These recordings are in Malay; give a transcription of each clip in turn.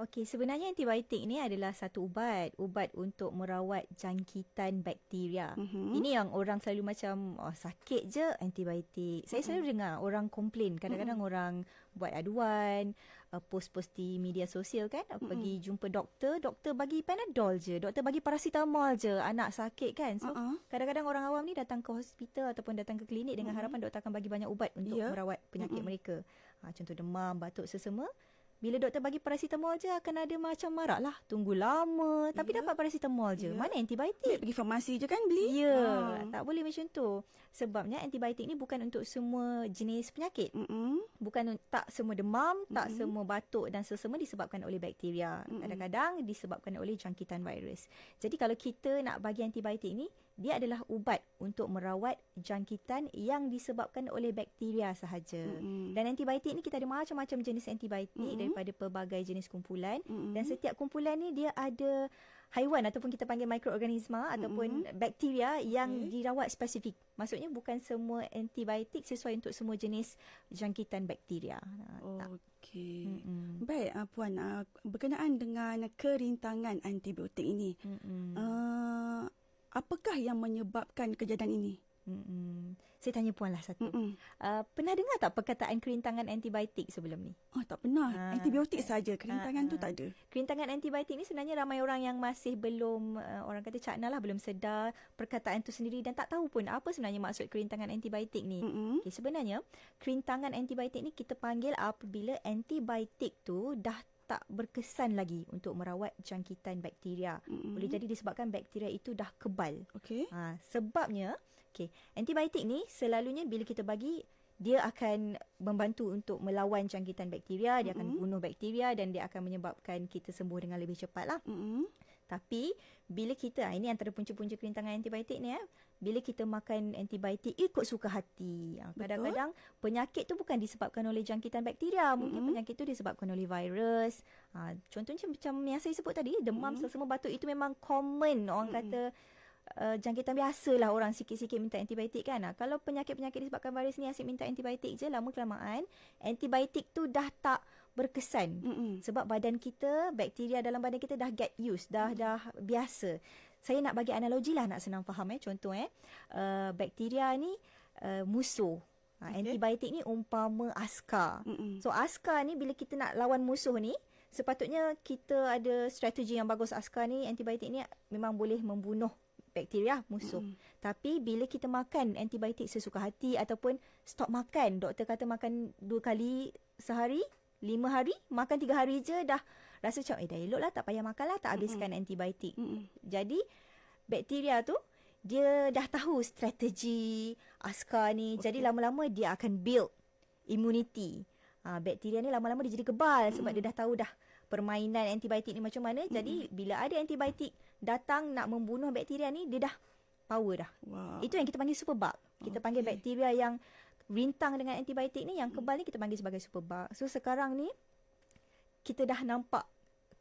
Okey, sebenarnya antibiotik ni adalah satu ubat untuk merawat jangkitan bakteria. Ini yang orang selalu macam sakit je antibiotik. Saya selalu dengar orang komplain, kadang-kadang orang buat aduan, post-post di media sosial kan, pergi jumpa doktor bagi Panadol je, doktor bagi paracetamol je, anak sakit kan. So kadang-kadang orang awam ni datang ke hospital ataupun datang ke klinik dengan harapan doktor akan bagi banyak ubat untuk merawat penyakit mereka. Contoh demam, batuk, sesama. Bila doktor bagi paracetamol je akan ada macam marah lah. Tunggu lama tapi dapat paracetamol je. Mana antibiotik? Pergi farmasi je kan beli? Tak boleh macam tu. Sebabnya antibiotik ni bukan untuk semua jenis penyakit. Bukan tak semua demam, tak semua batuk dan sesama disebabkan oleh bakteria. Kadang-kadang disebabkan oleh jangkitan virus. Jadi kalau kita nak bagi antibiotik ni, dia adalah ubat untuk merawat jangkitan yang disebabkan oleh bakteria sahaja. Dan antibiotik ni kita ada macam-macam jenis antibiotik daripada pelbagai jenis kumpulan. Dan setiap kumpulan ni dia ada haiwan ataupun kita panggil mikroorganisma ataupun bakteria yang dirawat spesifik. Maksudnya bukan semua antibiotik sesuai untuk semua jenis jangkitan bakteria. Okey. Baik, Puan, berkenaan dengan kerintangan antibiotik ini. Apakah yang menyebabkan kejadian ini? Saya tanya Puan lah satu. Pernah dengar tak perkataan kerintangan antibiotik sebelum ni? Tak pernah. Antibiotik saja, kerintangan tu tak ada. Kerintangan antibiotik ni sebenarnya ramai orang yang masih belum, orang kata cakna lah, belum sedar perkataan tu sendiri dan tak tahu pun apa sebenarnya maksud kerintangan antibiotik ni. Okay, sebenarnya kerintangan antibiotik ni kita panggil apabila antibiotik tu dah tak berkesan lagi untuk merawat jangkitan bakteria. Boleh jadi disebabkan bakteria itu dah kebal. Sebabnya, antibiotik ni selalunya bila kita bagi, dia akan membantu untuk melawan jangkitan bakteria, dia akan bunuh bakteria dan dia akan menyebabkan kita sembuh dengan lebih cepat lah. Tapi bila kita, ini antara punca-punca kerintangan antibiotik ni, bila kita makan antibiotik ikut suka hati. Kadang-kadang penyakit tu bukan disebabkan oleh jangkitan bakteria, mungkin penyakit tu disebabkan oleh virus. Contohnya macam yang saya sebut tadi, demam, sesama, batuk, itu memang common. Orang kata jangkitan biasa lah, orang sikit-sikit minta antibiotik kan. Kalau penyakit-penyakit disebabkan virus ni asyik minta antibiotik je, lama-kelamaan antibiotik tu dah tak berkesan. Sebab badan kita, bakteria dalam badan kita dah get used, dah biasa. Saya nak bagi analogi lah, nak senang faham. Contoh bakteria ni musuh. Antibiotik ni umpama askar. So askar ni bila kita nak lawan musuh ni, sepatutnya kita ada strategi yang bagus. Askar ni, antibiotik ni memang boleh membunuh bakteria musuh. Tapi bila kita makan antibiotik sesuka hati ataupun stop makan, doktor kata makan 2 kali sehari, 5 hari, makan 3 hari je dah rasa macam dah elok lah, tak payah makan lah, tak habiskan antibiotik. Jadi bakteria tu dia dah tahu strategi askar ni. Jadi lama-lama dia akan build immunity. Bakteria ni lama-lama dia jadi kebal sebab dia dah tahu dah permainan antibiotik ni macam mana. Jadi bila ada antibiotik datang nak membunuh bakteria ni, dia dah power dah. Itu yang kita panggil superbug. Kita panggil bakteria yang rintang dengan antibiotik ni, yang kebal ni kita panggil sebagai superbug. So sekarang ni kita dah nampak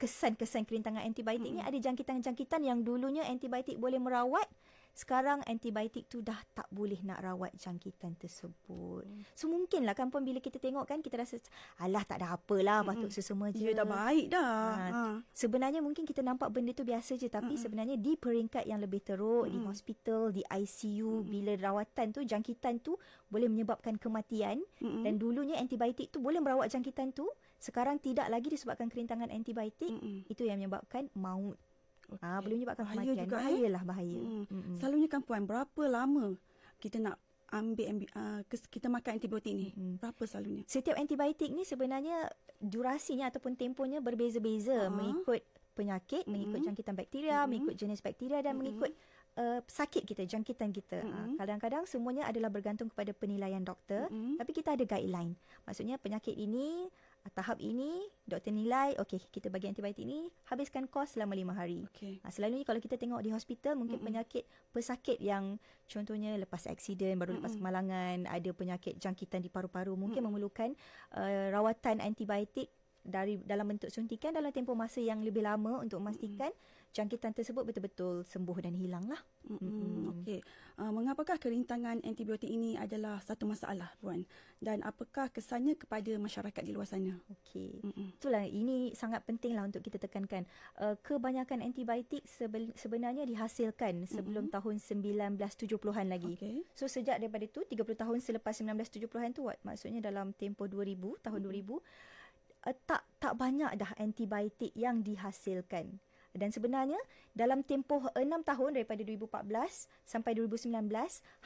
kesan-kesan kerintangan antibiotik ni. Ada jangkitan-jangkitan yang dulunya antibiotik boleh merawat, sekarang antibiotik tu dah tak boleh nak rawat jangkitan tersebut. So mungkinlah kan Puan, bila kita tengok kan, kita rasa alah tak ada apalah, batuk sesama je. Dia dah baik dah. Sebenarnya mungkin kita nampak benda tu biasa je, tapi sebenarnya di peringkat yang lebih teruk, di hospital, di ICU, bila rawatan tu, jangkitan tu boleh menyebabkan kematian. Dan dulunya antibiotik tu boleh merawat jangkitan tu, sekarang tidak lagi disebabkan kerintangan antibiotik. Itu yang menyebabkan maut. Boleh menyebabkan kematian. Bahayalah, bahaya. Selalunya kan Puan, berapa lama kita nak kita makan antibiotik ni? Berapa selalunya? Setiap antibiotik ni sebenarnya durasinya ataupun tempohnya berbeza-beza mengikut penyakit, mengikut jangkitan bakteria, mengikut jenis bakteria dan mengikut sakit kita, jangkitan kita. Kadang-kadang semuanya adalah bergantung kepada penilaian doktor, tapi kita ada guideline. Maksudnya penyakit ini, tahap ini, doktor nilai, okey, kita bagi antibiotik ni, habiskan kos selama 5 hari. Selalunya kalau kita tengok di hospital, mungkin penyakit pesakit yang contohnya lepas aksiden, baru lepas kemalangan, ada penyakit jangkitan di paru-paru, mungkin memerlukan rawatan antibiotik dalam bentuk suntikan dalam tempoh masa yang lebih lama untuk memastikan jangkitan tersebut betul-betul sembuh dan hilang lah. Okey. Mengapakah kerintangan antibiotik ini adalah satu masalah, Puan? Dan apakah kesannya kepada masyarakat di luar sana? Okey. Itulah, ini sangat pentinglah untuk kita tekankan. Kebanyakan antibiotik sebenarnya dihasilkan sebelum tahun 1970-an lagi. Okay. So sejak daripada tu 30 tahun selepas 1970-an tu, maksudnya dalam tempoh 2000, tahun 2000, tak banyak dah antibiotik yang dihasilkan. Dan sebenarnya dalam tempoh 6 tahun daripada 2014 sampai 2019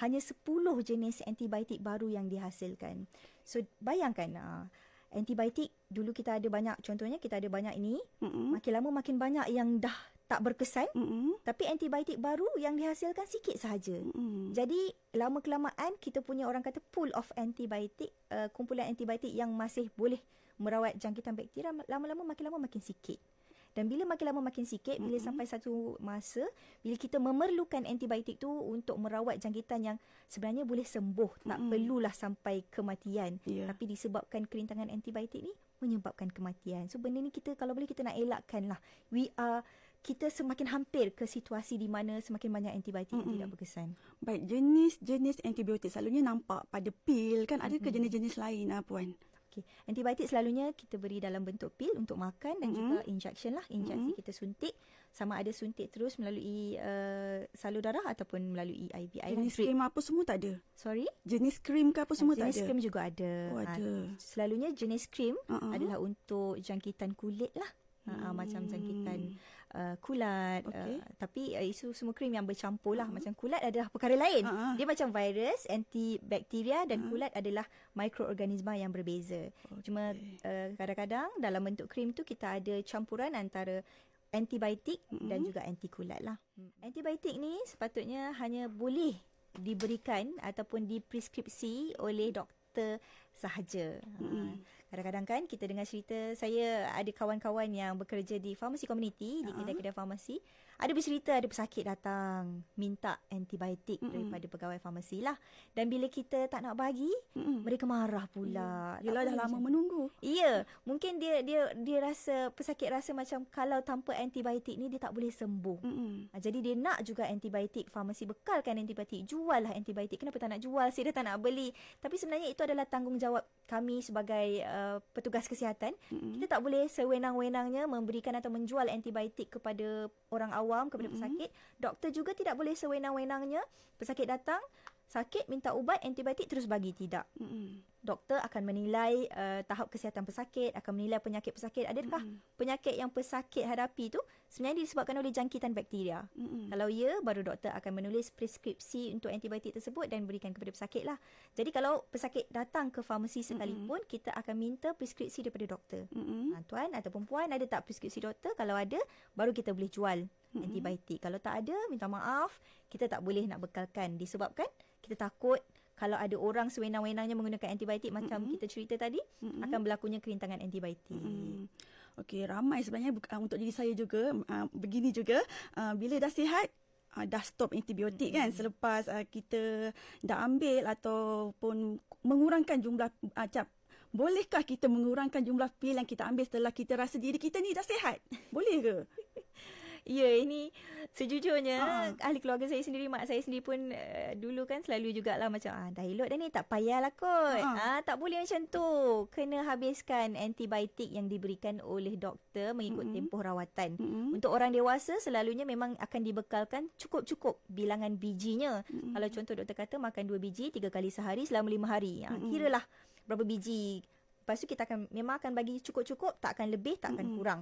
hanya 10 jenis antibiotik baru yang dihasilkan. So bayangkan, antibiotik dulu kita ada banyak, contohnya kita ada banyak ini, makin lama makin banyak yang dah tak berkesan, tapi antibiotik baru yang dihasilkan sikit sahaja. Jadi lama-kelamaan kita punya, orang kata, pool of antibiotik, kumpulan antibiotik yang masih boleh merawat jangkitan bakteria, lama-lama makin lama makin sikit. Dan bila makin lama makin sikit, bila sampai satu masa, bila kita memerlukan antibiotik tu untuk merawat jangkitan yang sebenarnya boleh sembuh, tak perlulah sampai kematian. Tapi disebabkan kerintangan antibiotik ni menyebabkan kematian. So benda ni kita, kalau boleh kita nak elakkan lah. Kita semakin hampir ke situasi di mana semakin banyak antibiotik yang tidak berkesan. Baik, jenis-jenis antibiotik selalunya nampak pada pil kan? Adakah jenis-jenis lain, Puan? Okay. Antibiotik selalunya kita beri dalam bentuk pil untuk makan dan juga injection lah. Injeksi kita suntik. Sama ada suntik terus melalui salur darah ataupun melalui IV. Jenis krim apa semua tak ada? Sorry? Jenis krim ke apa semua tak ada? Jenis krim juga ada. Ada. Selalunya jenis krim adalah untuk jangkitan kulit lah. Macam jangkitan kulat. Tapi isu semua krim yang bercampur lah. Macam kulat adalah perkara lain. Dia macam virus, antibakteria, dan kulat adalah mikroorganisma yang berbeza. Cuma kadang-kadang dalam bentuk krim tu kita ada campuran antara antibiotik dan juga antikulat lah. Antibiotik ni sepatutnya hanya boleh diberikan ataupun dipreskripsi oleh doktor sahaja. Kadang-kadang kan kita dengar cerita, saya ada kawan-kawan yang bekerja di farmasi komuniti, di kedai-kedai farmasi. Ada bercerita ada pesakit datang minta antibiotik daripada pegawai farmasi lah. Dan bila kita tak nak bagi, mereka marah pula. Yelah, dah lama menunggu. Ya, mungkin dia rasa, pesakit rasa macam kalau tanpa antibiotik ni dia tak boleh sembuh. Jadi dia nak juga antibiotik, farmasi bekalkan antibiotik, jual lah antibiotik. Kenapa tak nak jual? Saya dah tak nak beli. Tapi sebenarnya itu adalah tanggungjawab kami sebagai petugas kesihatan. Kita tak boleh sewenang-wenangnya memberikan atau menjual antibiotik kepada orang awam, kepada pesakit. Doktor juga tidak boleh sewenang-wenangnya, pesakit datang sakit minta ubat antibiotik terus bagi, tidak. Doktor akan menilai tahap kesihatan pesakit, akan menilai penyakit pesakit. Adakah penyakit yang pesakit hadapi tu sebenarnya disebabkan oleh jangkitan bakteria? Kalau ya, baru doktor akan menulis preskripsi untuk antibiotik tersebut dan berikan kepada pesakit lah. Jadi kalau pesakit datang ke farmasi sekalipun, kita akan minta preskripsi daripada doktor. Tuan ataupun puan, ada tak preskripsi doktor? Kalau ada, baru kita boleh jual antibiotik. Kalau tak ada, minta maaf, kita tak boleh nak bekalkan. Disebabkan kita takut kalau ada orang sewenang-wenangnya menggunakan antibiotik macam kita cerita tadi, akan berlakunya kerintangan antibiotik. Okey, ramai sebenarnya untuk diri saya juga begini juga, bila dah sihat dah stop antibiotik kan, selepas kita dah ambil ataupun mengurangkan jumlah bolehkah kita mengurangkan jumlah pil yang kita ambil setelah kita rasa diri kita ni dah sihat? Boleh ke? Ya, ini sejujurnya ahli keluarga saya sendiri, mak saya sendiri pun dulu kan selalu jugalah macam dah elok dah ni, tak payahlah kot. Tak boleh macam tu. Kena habiskan antibiotik yang diberikan oleh doktor mengikut tempoh rawatan. Untuk orang dewasa selalunya memang akan dibekalkan cukup-cukup bilangan bijinya. Kalau contoh doktor kata makan 2 biji 3 kali sehari selama 5 hari. Kiralah berapa biji. Lepas tu kita memang akan bagi cukup-cukup, tak akan lebih, tak akan kurang.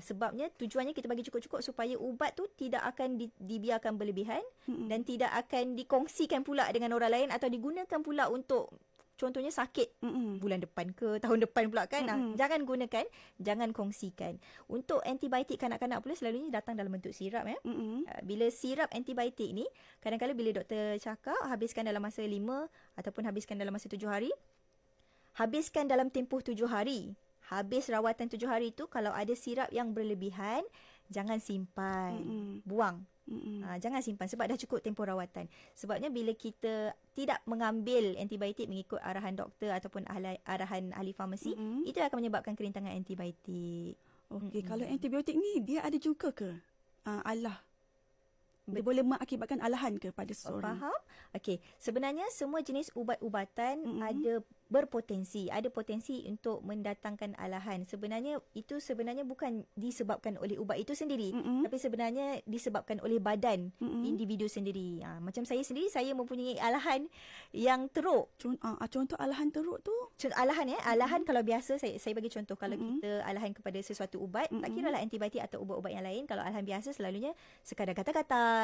Sebabnya tujuannya kita bagi cukup-cukup supaya ubat tu tidak akan dibiarkan berlebihan dan tidak akan dikongsikan pula dengan orang lain atau digunakan pula untuk contohnya sakit bulan depan ke tahun depan pula kan. Jangan gunakan, jangan kongsikan. Untuk antibiotik kanak-kanak pula selalunya datang dalam bentuk sirap. Bila sirap antibiotik ni, kadang-kadang bila doktor cakap habiskan dalam masa 5 ataupun habiskan dalam masa 7 hari, habiskan dalam tempoh 7 hari. Habis rawatan 7 hari tu, kalau ada sirap yang berlebihan, jangan simpan. Buang. Jangan simpan sebab dah cukup tempoh rawatan. Sebabnya bila kita tidak mengambil antibiotik mengikut arahan doktor ataupun arahan ahli farmasi, itu akan menyebabkan kerintangan antibiotik. Okey, kalau antibiotik ni dia ada juga ke alah? Dia boleh mengakibatkan alahan ke pada seseorang? Faham? Okey, sebenarnya semua jenis ubat-ubatan ada potensi untuk mendatangkan alahan. Sebenarnya bukan disebabkan oleh ubat itu sendiri, tapi sebenarnya disebabkan oleh badan individu sendiri. Macam saya sendiri, saya mempunyai alahan yang teruk. Contoh alahan teruk tu? Alahan kalau biasa saya bagi contoh, kalau kita alahan kepada sesuatu ubat, tak kiralah antibiotik atau ubat-ubat yang lain, kalau alahan biasa selalunya sekadar gatal-gatal,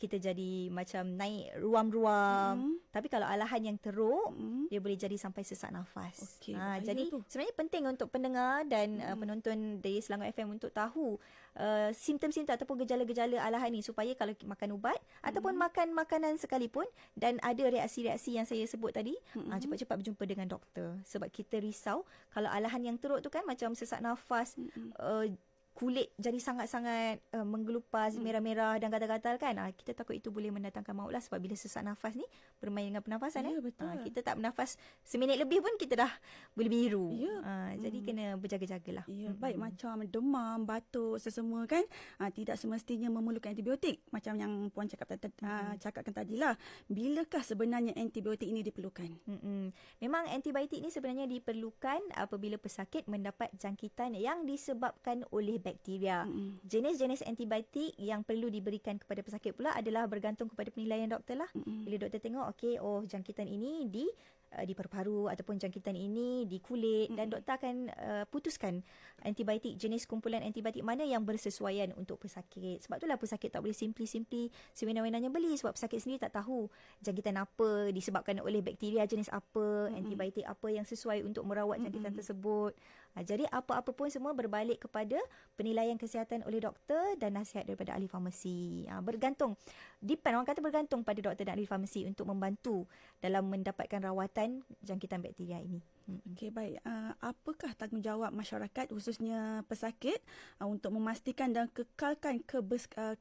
kita jadi macam naik ruam-ruam. Tapi kalau alahan yang teruk, dia boleh jadi sampai sesak nafas. Jadi sebenarnya penting untuk pendengar dan penonton dari Selangor FM untuk tahu simptom-simptom ataupun gejala-gejala alahan ni, supaya kalau makan ubat ataupun makan makanan sekalipun dan ada reaksi-reaksi yang saya sebut tadi, cepat-cepat berjumpa dengan doktor. Sebab kita risau kalau alahan yang teruk tu kan macam sesak nafas, kulit jadi sangat-sangat menggelupas, merah-merah dan gatal-gatal kan. Kita takut itu boleh mendatangkan maut lah, sebab bila sesak nafas ni bermain dengan pernafasan. Betul. Kita tak bernafas seminit lebih pun kita dah boleh biru. Jadi kena berjaga-jagalah. Baik, macam demam, batuk, sesemua kan, tidak semestinya memerlukan antibiotik. Macam yang Puan cakapkan tadi lah. Bilakah sebenarnya antibiotik ini diperlukan? Memang antibiotik ni sebenarnya diperlukan apabila pesakit mendapat jangkitan yang disebabkan oleh bakteria. Jenis-jenis antibiotik yang perlu diberikan kepada pesakit pula adalah bergantung kepada penilaian doktor lah. Bila doktor tengok, jangkitan ini di paru-paru ataupun jangkitan ini di kulit, dan doktor akan putuskan antibiotik, jenis kumpulan antibiotik mana yang bersesuaian untuk pesakit. Sebab itulah pesakit tak boleh simply sewenang-wenangnya beli, sebab pesakit sendiri tak tahu jangkitan apa disebabkan oleh bakteria jenis apa, antibiotik apa yang sesuai untuk merawat jangkitan tersebut. Jadi apa-apa pun semua berbalik kepada penilaian kesihatan oleh doktor dan nasihat daripada ahli farmasi. Orang kata bergantung pada doktor dan ahli farmasi untuk membantu dalam mendapatkan rawatan jangkitan bakteria ini. Okey, baik. Apakah tanggungjawab masyarakat khususnya pesakit untuk memastikan dan kekalkan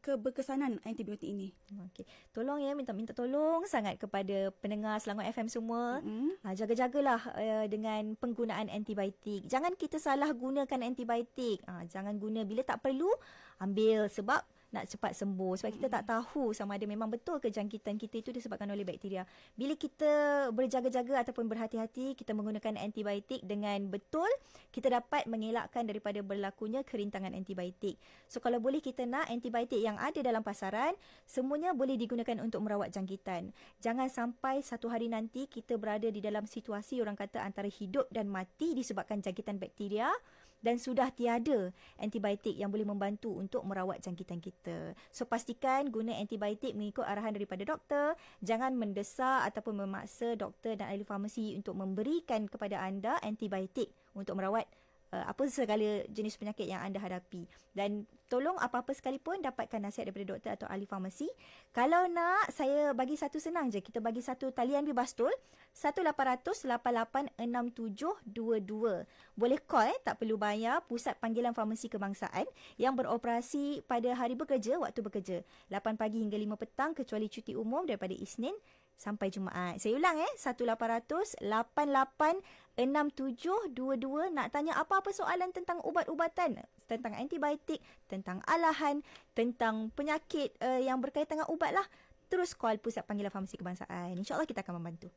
keberkesanan antibiotik ini? Okey, tolong minta tolong sangat kepada pendengar Selangor FM semua. Jaga-jagalah dengan penggunaan antibiotik. Jangan kita salah gunakan antibiotik. Jangan guna bila tak perlu, ambil sebab nak cepat sembuh. Sebab kita tak tahu sama ada memang betul ke jangkitan kita itu disebabkan oleh bakteria. Bila kita berjaga-jaga ataupun berhati-hati, kita menggunakan antibiotik dengan betul, kita dapat mengelakkan daripada berlakunya kerintangan antibiotik. So kalau boleh kita nak antibiotik yang ada dalam pasaran, semuanya boleh digunakan untuk merawat jangkitan. Jangan sampai satu hari nanti kita berada di dalam situasi orang kata antara hidup dan mati disebabkan jangkitan bakteria, dan sudah tiada antibiotik yang boleh membantu untuk merawat jangkitan kita. So pastikan guna antibiotik mengikut arahan daripada doktor. Jangan mendesak ataupun memaksa doktor dan ahli farmasi untuk memberikan kepada anda antibiotik untuk merawat apa segala jenis penyakit yang anda hadapi. Dan tolong apa-apa sekalipun dapatkan nasihat daripada doktor atau ahli farmasi. Kalau nak, saya bagi satu senang je. Kita bagi satu talian bebas tol 1-800-886722. Boleh call, tak perlu bayar. Pusat Panggilan Farmasi Kebangsaan yang beroperasi pada hari bekerja, waktu bekerja 8 pagi hingga 5 petang kecuali cuti umum daripada Isnin sampai Jumaat. Saya ulang 1-800-886722. Nak tanya apa-apa soalan tentang ubat-ubatan, tentang antibiotik, tentang alahan, tentang penyakit yang berkaitan dengan ubat lah, terus call Pusat Panggilan Farmasi Kebangsaan. InsyaAllah kita akan membantu.